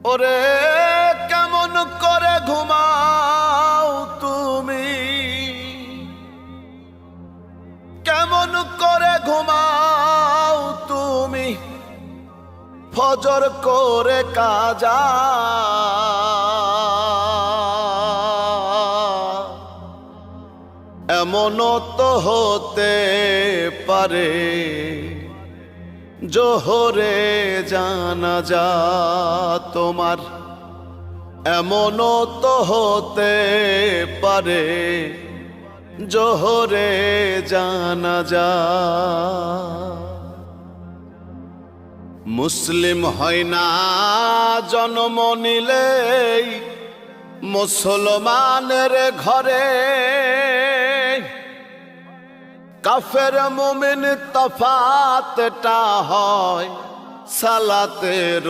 ওরে কেমন করে ঘুমাও তুমি, কেমন করে ঘুমাও তুমি ফজর করে কাজা। এমনও তো হতে পারে জোহরে জানাজা তোমার, এমনও তো হতে পারে জোহরে জানাজা। মুসলিম হয় না জন্ম নিলেই মুসলমানের ঘরে, কাফের মুমিন তফাতটা হয় সালাতের